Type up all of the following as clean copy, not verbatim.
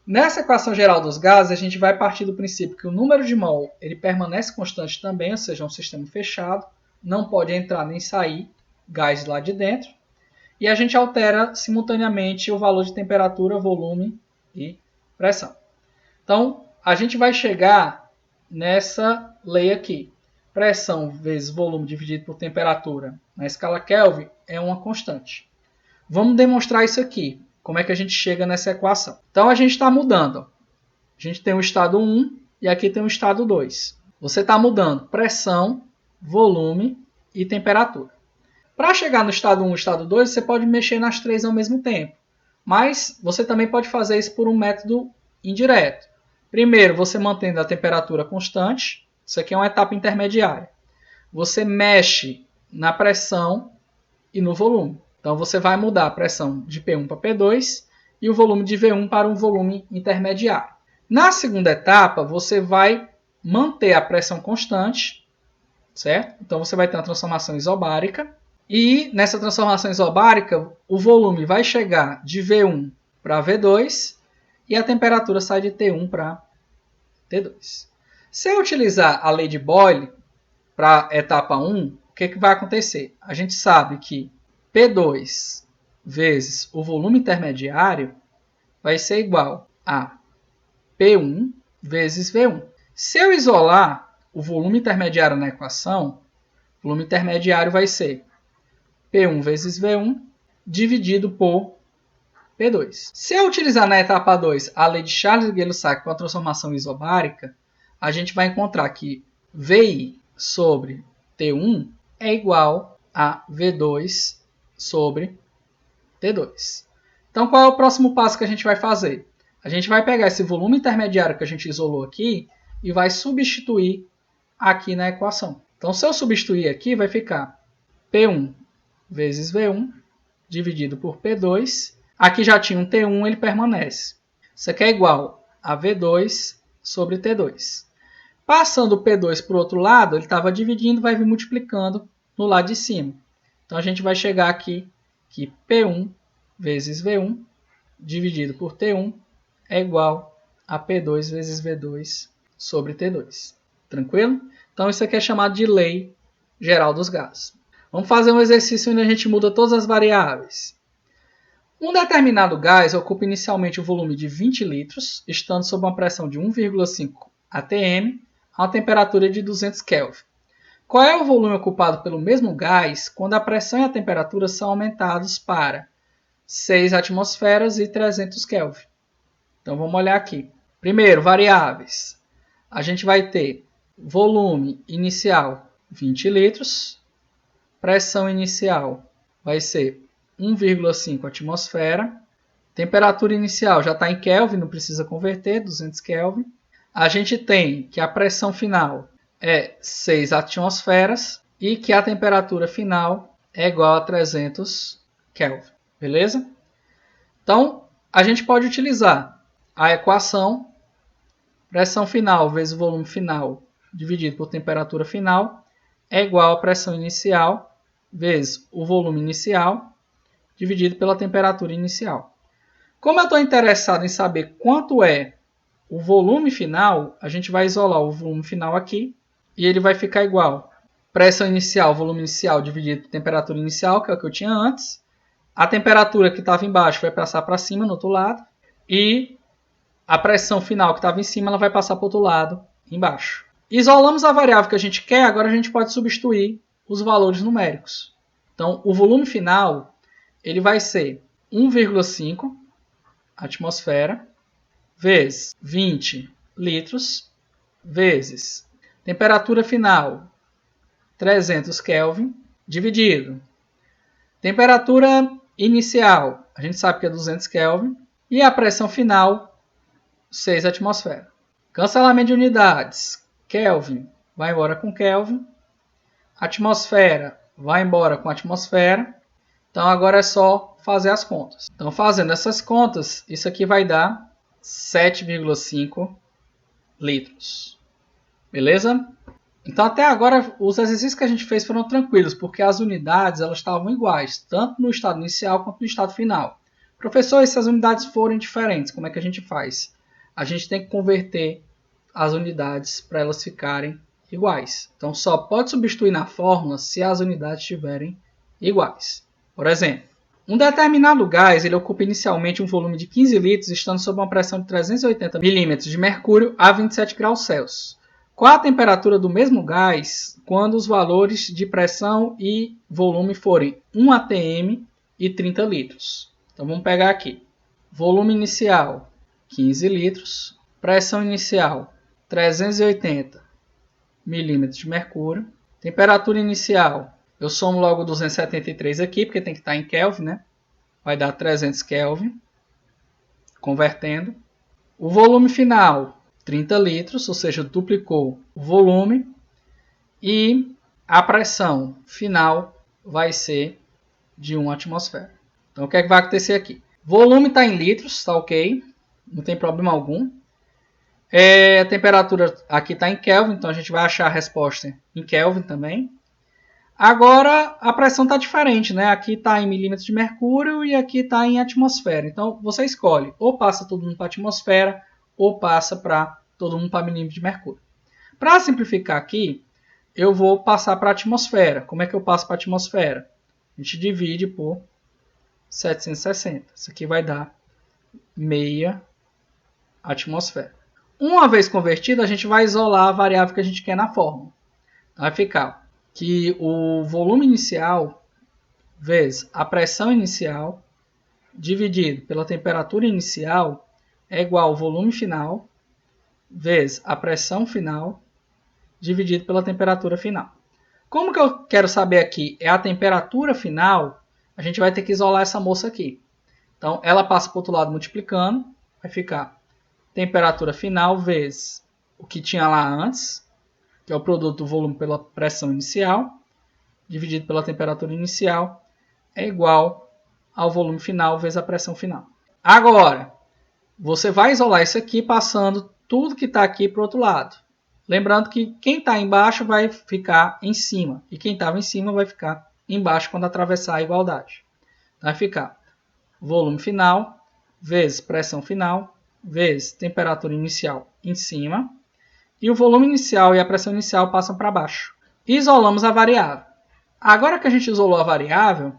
Nessa equação geral dos gases, a gente vai partir do princípio que o número de mol ele permanece constante também, ou seja, é um sistema fechado, não pode entrar nem sair gás lá de dentro. E a gente altera simultaneamente o valor de temperatura, volume e pressão. Então, a gente vai chegar nessa lei aqui. Pressão vezes volume dividido por temperatura na escala Kelvin é uma constante. Vamos demonstrar isso aqui. Como é que a gente chega nessa equação? Então, a gente está mudando. A gente tem o estado 1 e aqui tem o estado 2. Você está mudando pressão, volume e temperatura. Para chegar no estado 1 e estado 2, você pode mexer nas três ao mesmo tempo. Mas você também pode fazer isso por um método indireto. Primeiro, você mantendo a temperatura constante. Isso aqui é uma etapa intermediária. Você mexe na pressão e no volume. Então, você vai mudar a pressão de P1 para P2 e o volume de V1 para um volume intermediário. Na segunda etapa, você vai manter a pressão constante, certo? Então, você vai ter uma transformação isobárica. E nessa transformação isobárica, o volume vai chegar de V1 para V2 e a temperatura sai de T1 para T2. Se eu utilizar a lei de Boyle para a etapa 1, o que vai acontecer? A gente sabe que P2 vezes o volume intermediário vai ser igual a P1 vezes V1. Se eu isolar o volume intermediário na equação, o volume intermediário vai ser P1 vezes V1 dividido por P2. Se eu utilizar na etapa 2 a lei de Charles-Gay-Lussac com a transformação isobárica, a gente vai encontrar que VI sobre T1 é igual a V2 sobre T2. Então, qual é o próximo passo que a gente vai fazer? A gente vai pegar esse volume intermediário que a gente isolou aqui e vai substituir aqui na equação. Então, se eu substituir aqui, vai ficar P1 vezes V1 dividido por P2. Aqui já tinha um T1, ele permanece. Isso aqui é igual a V2 sobre T2. Passando o P2 para o outro lado, ele estava dividindo, vai vir multiplicando no lado de cima. Então, a gente vai chegar aqui que P1 vezes V1 dividido por T1 é igual a P2 vezes V2 sobre T2. Tranquilo? Então, isso aqui é chamado de lei geral dos gases. Vamos fazer um exercício onde a gente muda todas as variáveis. Um determinado gás ocupa inicialmente o volume de 20 litros, estando sob uma pressão de 1,5 atm a uma temperatura de 200 Kelvin. Qual é o volume ocupado pelo mesmo gás quando a pressão e a temperatura são aumentados para 6 atmosferas e 300 Kelvin? Então, vamos olhar aqui. Primeiro, variáveis. A gente vai ter volume inicial 20 litros, pressão inicial vai ser 1,5 atmosfera, temperatura inicial já está em Kelvin, não precisa converter, 200 Kelvin. A gente tem que a pressão final é 6 atmosferas e que a temperatura final é igual a 300 Kelvin. Beleza? Então, a gente pode utilizar a equação pressão final vezes volume final dividido por temperatura final é igual a pressão inicial vezes o volume inicial dividido pela temperatura inicial. Como eu estou interessado em saber quanto é o volume final, a gente vai isolar o volume final aqui e ele vai ficar igual pressão inicial, volume inicial dividido por temperatura inicial, que é o que eu tinha antes. A temperatura que estava embaixo vai passar para cima no outro lado e a pressão final que estava em cima ela vai passar para o outro lado embaixo. Isolamos a variável que a gente quer, agora a gente pode substituir os valores numéricos. Então, o volume final ele vai ser 1,5 atmosfera vezes 20 litros vezes temperatura final 300 Kelvin dividido temperatura inicial, a gente sabe que é 200 Kelvin, e a pressão final 6 atmosfera. Cancelamento de unidades. Kelvin vai embora com Kelvin, atmosfera vai embora com atmosfera. Então agora é só fazer as contas. Então fazendo essas contas, isso aqui vai dar 7,5 litros. Beleza? Então até agora os exercícios que a gente fez foram tranquilos, porque as unidades elas estavam iguais, tanto no estado inicial quanto no estado final. Professor, e se as unidades forem diferentes, como é que a gente faz? A gente tem que converter as unidades para elas ficarem iguais. Então, só pode substituir na fórmula se as unidades estiverem iguais. Por exemplo, um determinado gás ele ocupa inicialmente um volume de 15 litros, estando sob uma pressão de 380 milímetros de mercúrio a 27 graus Celsius. Qual a temperatura do mesmo gás quando os valores de pressão e volume forem 1 atm e 30 litros? Então vamos pegar aqui. Volume inicial, 15 litros. Pressão inicial, 380 milímetros de mercúrio. Temperatura inicial, eu somo logo 273 aqui, porque tem que estar em Kelvin, né? Vai dar 300 Kelvin. Convertendo. O volume final, 30 litros, ou seja, duplicou o volume. E a pressão final vai ser de 1 atmosfera. Então, o que é que vai acontecer aqui? Volume está em litros, está ok. Não tem problema algum. A temperatura aqui está em Kelvin, então a gente vai achar a resposta em Kelvin também. Agora, a pressão está diferente, né? Aqui está em milímetros de mercúrio e aqui está em atmosfera. Então, você escolhe, ou passa todo mundo para a atmosfera, ou passa para todo mundo para milímetro de mercúrio. Para simplificar aqui, eu vou passar para a atmosfera. Como é que eu passo para a atmosfera? A gente divide por 760. Isso aqui vai dar meia atmosfera. Uma vez convertido, a gente vai isolar a variável que a gente quer na fórmula. Vai ficar que o volume inicial vezes a pressão inicial dividido pela temperatura inicial é igual ao volume final vezes a pressão final dividido pela temperatura final. Como que eu quero saber aqui? É a temperatura final, a gente vai ter que isolar essa moça aqui. Então, ela passa para o outro lado multiplicando, vai ficar temperatura final vezes o que tinha lá antes, que é o produto do volume pela pressão inicial, dividido pela temperatura inicial, é igual ao volume final vezes a pressão final. Agora, você vai isolar isso aqui passando tudo que está aqui para o outro lado. Lembrando que quem está embaixo vai ficar em cima, e quem estava em cima vai ficar embaixo quando atravessar a igualdade. Vai ficar volume final vezes pressão final vezes temperatura inicial em cima, e o volume inicial e a pressão inicial passam para baixo. Isolamos a variável. Agora que a gente isolou a variável,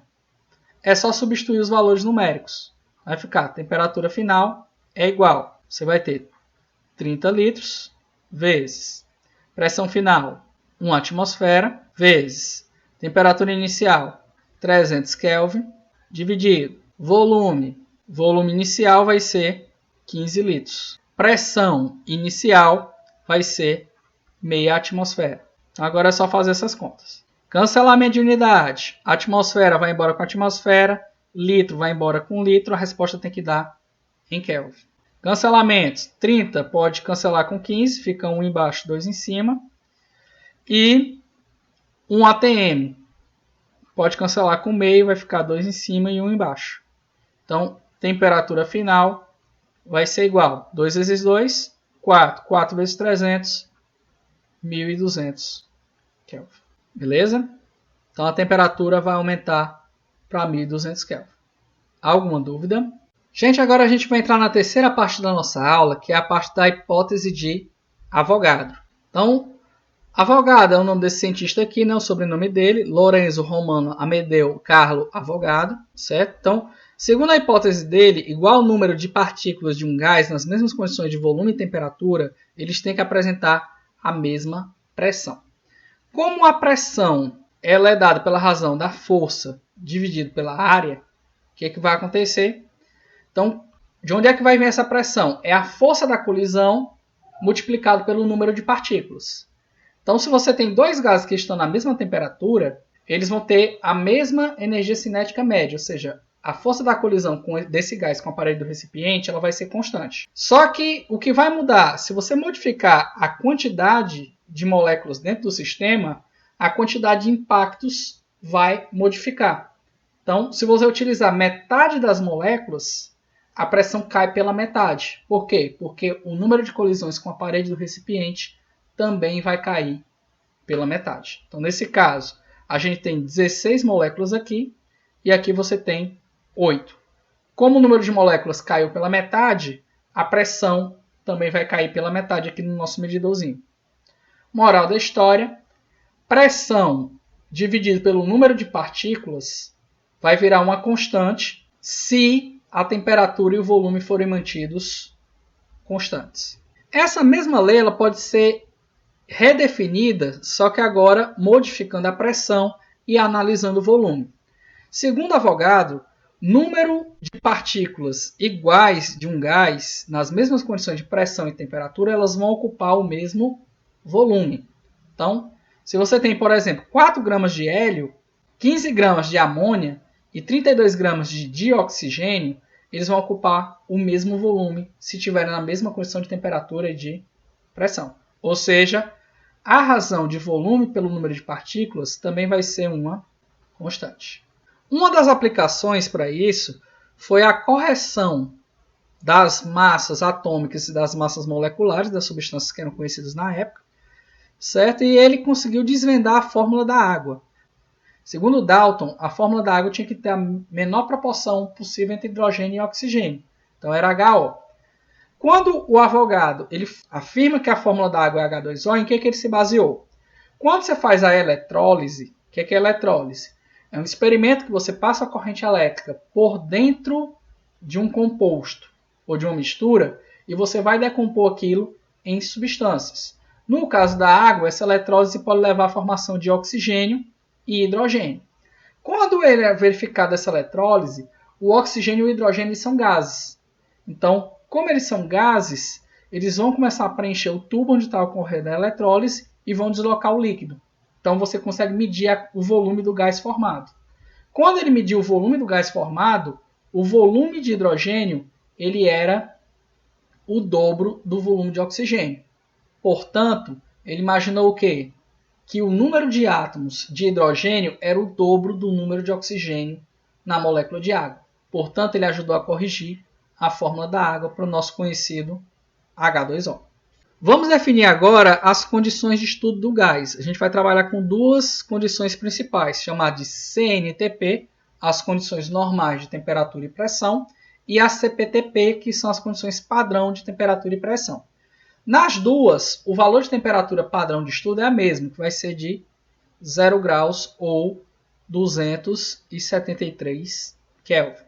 é só substituir os valores numéricos. Vai ficar temperatura final é igual. Você vai ter 30 litros vezes pressão final 1 atmosfera vezes temperatura inicial 300 Kelvin dividido volume. Volume inicial vai ser 15 litros. Pressão inicial vai ser meia atmosfera. Agora é só fazer essas contas. Cancelamento de unidade. Atmosfera vai embora com atmosfera. Litro vai embora com litro. A resposta tem que dar em Kelvin. Cancelamentos. 30 pode cancelar com 15. Fica 1 embaixo, 2 em cima. E 1 atm. Pode cancelar com meio. Vai ficar 2 em cima e 1 embaixo. Então, temperatura final vai ser igual. 2 vezes 2, 4. 4 vezes 300, 1.200 Kelvin. Beleza? Então a temperatura vai aumentar para 1.200 Kelvin. Alguma dúvida? Gente, agora a gente vai entrar na terceira parte da nossa aula, que é a parte da hipótese de Avogadro. Então, Avogadro é o nome desse cientista aqui, né? O sobrenome dele, Lorenzo Romano Amedeo Carlo Avogadro, certo? Então, segundo a hipótese dele, igual o número de partículas de um gás nas mesmas condições de volume e temperatura, eles têm que apresentar a mesma pressão. Como a pressão ela é dada pela razão da força dividido pela área, o que vai acontecer? Então, de onde é que vai vir essa pressão? É a força da colisão multiplicado pelo número de partículas. Então, se você tem dois gases que estão na mesma temperatura, eles vão ter a mesma energia cinética média, ou seja, a força da colisão desse gás com a parede do recipiente ela vai ser constante. Só que o que vai mudar, se você modificar a quantidade de moléculas dentro do sistema, a quantidade de impactos vai modificar. Então, se você utilizar metade das moléculas, a pressão cai pela metade. Por quê? Porque o número de colisões com a parede do recipiente também vai cair pela metade. Então, nesse caso, a gente tem 16 moléculas aqui e aqui você tem 8. Como o número de moléculas caiu pela metade, a pressão também vai cair pela metade aqui no nosso medidorzinho. Moral da história, pressão dividido pelo número de partículas vai virar uma constante se a temperatura e o volume forem mantidos constantes. Essa mesma lei ela pode ser redefinida, só que agora modificando a pressão e analisando o volume. Segundo Avogadro, número de partículas iguais de um gás nas mesmas condições de pressão e temperatura, elas vão ocupar o mesmo volume. Então, se você tem, por exemplo, 4 gramas de hélio, 15 gramas de amônia e 32 gramas de dioxigênio, eles vão ocupar o mesmo volume se estiverem na mesma condição de temperatura e de pressão. Ou seja, a razão de volume pelo número de partículas também vai ser uma constante. Uma das aplicações para isso foi a correção das massas atômicas e das massas moleculares das substâncias que eram conhecidas na época, certo? E ele conseguiu desvendar a fórmula da água. Segundo Dalton, a fórmula da água tinha que ter a menor proporção possível entre hidrogênio e oxigênio. Então era HO. Quando o Avogadro ele afirma que a fórmula da água é H2O, em que ele se baseou? Quando você faz a eletrólise, o que é eletrólise? É um experimento que você passa a corrente elétrica por dentro de um composto ou de uma mistura e você vai decompor aquilo em substâncias. No caso da água, essa eletrólise pode levar à formação de oxigênio e hidrogênio. Quando ele é verificada essa eletrólise, o oxigênio e o hidrogênio são gases. Então, como eles são gases, eles vão começar a preencher o tubo onde está ocorrendo a eletrólise e vão deslocar o líquido. Então, você consegue medir o volume do gás formado. Quando ele mediu o volume do gás formado, o volume de hidrogênio ele era o dobro do volume de oxigênio. Portanto, ele imaginou o quê? Que o número de átomos de hidrogênio era o dobro do número de oxigênio na molécula de água. Portanto, ele ajudou a corrigir a fórmula da água para o nosso conhecido H2O. Vamos definir agora as condições de estudo do gás. A gente vai trabalhar com duas condições principais, chamadas de CNTP, as condições normais de temperatura e pressão, e a CPTP, que são as condições padrão de temperatura e pressão. Nas duas, o valor de temperatura padrão de estudo é a mesma, que vai ser de 0 graus ou 273 Kelvin.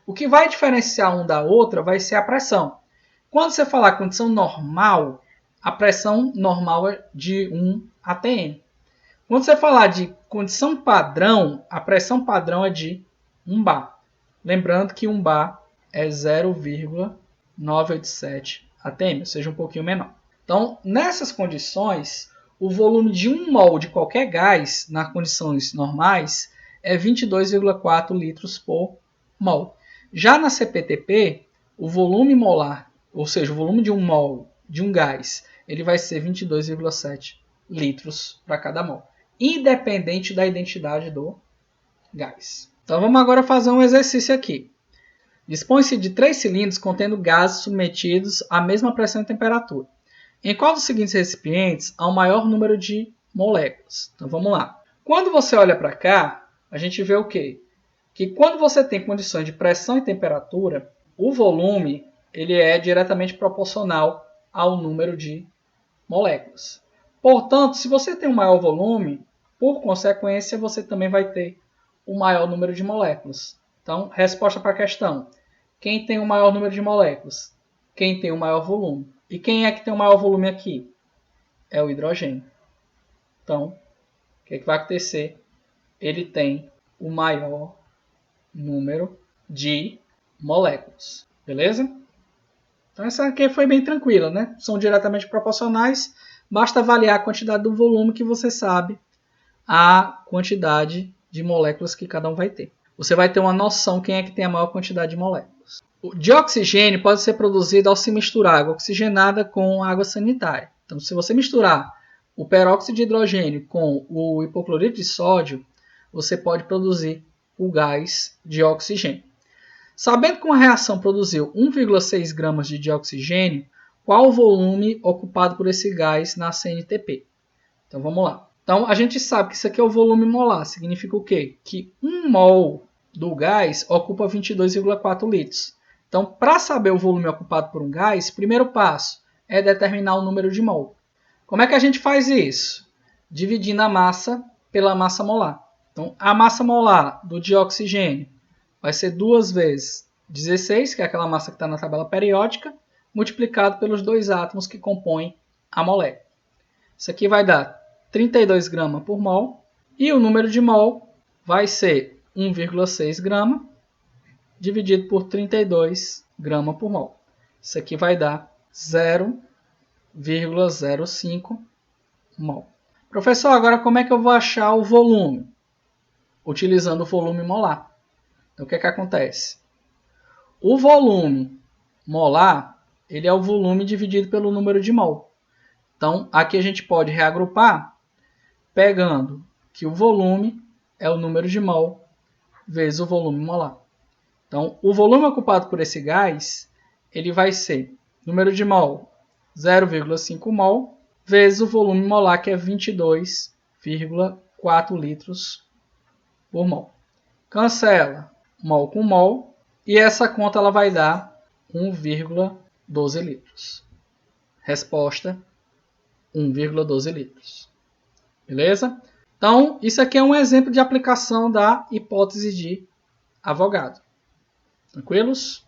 O que vai diferenciar um da outra vai ser a pressão. Quando você falar condição normal, a pressão normal é de 1 atm. Quando você falar de condição padrão, a pressão padrão é de 1 bar. Lembrando que 1 bar é 0,987 atm, ou seja, um pouquinho menor. Então, nessas condições, o volume de 1 mol de qualquer gás, nas condições normais, é 22,4 litros por mol. Já na CPTP, o volume molar, ou seja, o volume de 1 mol de um gás, ele vai ser 22,7 litros para cada mol, independente da identidade do gás. Então vamos agora fazer um exercício aqui. Dispõe-se de 3 cilindros contendo gases submetidos à mesma pressão e temperatura. Em qual dos seguintes recipientes há o maior número de moléculas? Então vamos lá. Quando você olha para cá, a gente vê o quê? Que quando você tem condições de pressão e temperatura, o volume ele é diretamente proporcional ao número de moléculas. Portanto, se você tem um maior volume, por consequência, você também vai ter um maior número de moléculas. Então, resposta para a questão. Quem tem o maior número de moléculas? Quem tem o maior volume? E quem é que tem o maior volume aqui? É o hidrogênio. Então, o que vai acontecer? Ele tem o maior número de moléculas. Beleza? Então, essa aqui foi bem tranquila, né? São diretamente proporcionais. Basta avaliar a quantidade do volume que você sabe a quantidade de moléculas que cada um vai ter. Você vai ter uma noção quem é que tem a maior quantidade de moléculas. O dioxigênio pode ser produzido ao se misturar água oxigenada com água sanitária. Então, se você misturar o peróxido de hidrogênio com o hipoclorito de sódio, você pode produzir o gás de oxigênio. Sabendo que uma reação produziu 1,6 gramas de dioxigênio, qual o volume ocupado por esse gás na CNTP? Então vamos lá. Então a gente sabe que isso aqui é o volume molar. Significa o quê? Que 1 mol do gás ocupa 22,4 litros. Então, para saber o volume ocupado por um gás, primeiro passo é determinar o número de mol. Como é que a gente faz isso? Dividindo a massa pela massa molar. Então, a massa molar do dioxigênio vai ser 2 vezes 16, que é aquela massa que está na tabela periódica, multiplicado pelos 2 átomos que compõem a molécula. Isso aqui vai dar 32 gramas por mol. E o número de mol vai ser 1,6 grama dividido por 32 gramas por mol. Isso aqui vai dar 0,05 mol. Professor, agora como é que eu vou achar o volume? Utilizando o volume molar. Então, o que é que acontece? O volume molar, ele é o volume dividido pelo número de mol. Então, aqui a gente pode reagrupar pegando que o volume é o número de mol vezes o volume molar. Então, o volume ocupado por esse gás, ele vai ser número de mol 0,5 mol vezes o volume molar, que é 22,4 litros por mol. Cancela mol com mol e essa conta ela vai dar 1,12 litros. Resposta, 1,12 litros. Beleza? Então, isso aqui é um exemplo de aplicação da hipótese de Avogadro. Tranquilos?